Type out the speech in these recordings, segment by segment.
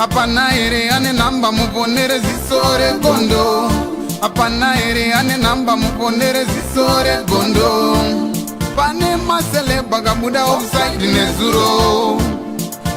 Hapana ere ane namba muponere zisore gondo. Hapana ere ane namba muponere zisore gondo. Pane masele bagabuda offside nezuro.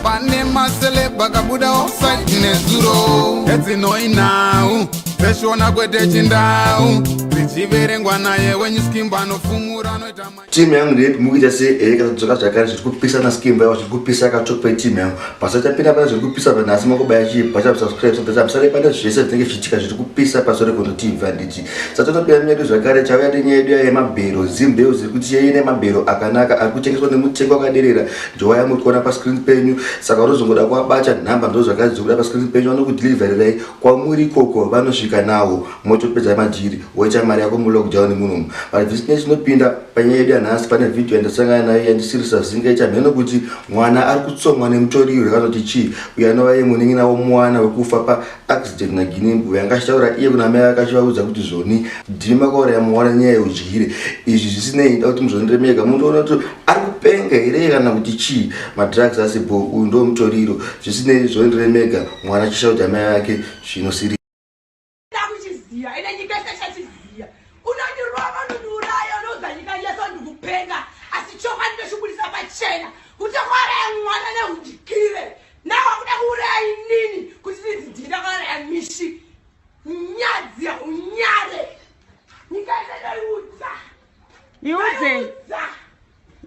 Pane masele bagabuda offside nezuro. Eti noi now. Peshona kwete chindau. Zichiverengwa naye wenye skimba nofumura noita mai. Timu yangu ndiye mukija se katsoka zvakare zvirikupisa na skimba yawo zvirikupisa kachopa timu yangu. Pasata pina pana zvirikupisa pana asima kubaya chi pacha subscribe sota msale pana zvese zvinenge zvichitika zvirikupisa pasore kono TV anditi. Satota pia mnyedu zvakare chauya nyenyedu ya mabhero zimbeu zirikuti yeye mabhero akanaka arikuchengeswa nemutengo akaderera. Njowa yamutikuona pa screen penyu saka rozongoda kuabata nhamba ndo zvakadzura pa screen penyu vanokudelivererai kwa muri koko vanosvika nawo motopedza majiri wocha mari yako mu lockdown munomu. But business nopinda panyedu anasi pane video yandasangana nayo yandisirisa zinga chamheno kuti mwana ari kutsomwa nemutoriro kanoti chi uyanova ye muningi nawo mwana wekufa pa accident na Guinea yangashitaura iye kuna mai akachivaudza kuti zvoni ndima kwaura yamwana nyaya udyire izvi zvisinei nda kuti muzondiremeka mundoona kuti ari kupenga here kana kuti chi madrugs asipo uyu ndo mutoriro zvisinei zvondiremeka mwana chishauta mai yake zvinosiri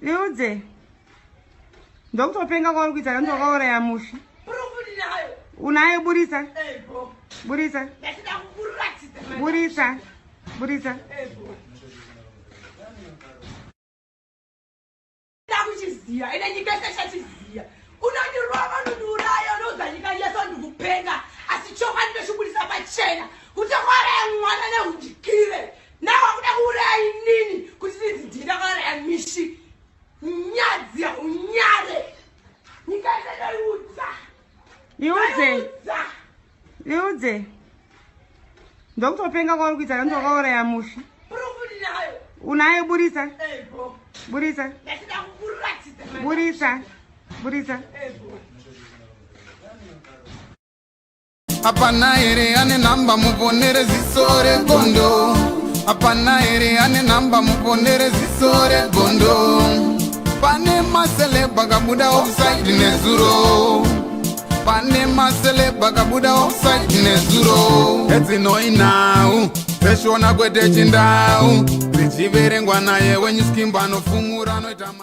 Iudze. Ndokutopenga kwa kuita ndo kaora ya mushi. Unaye burisa? Burisa. Burisa. Burisa. Ndakuchiziya ine nyika seshachiziya. Unandirova nudurayo nozanyika yeso ndikupenga asichoka ndinoshugulisa pachena kuti kwara mwana neujikire nawa kuda kurai nini kuti ndidida kwara ya mishi nyadzi ya unyare nyika seshachiziya. Iudze. Ndokutopenga kwa kuita ndo kaora ya mushi. Unaye burisa? Burisa. Burisa. Burisa. Hapana ere ane namba muponere zisore gondo. Hapana ere ane namba muponere zisore gondo. Pane masele bagabuda offside nezuro. Pane masele bagabuda offside nezuro. Eti noi now. Peshona kwete chindau. Zichiverengwa naye wenye skimba nofumura noita mai.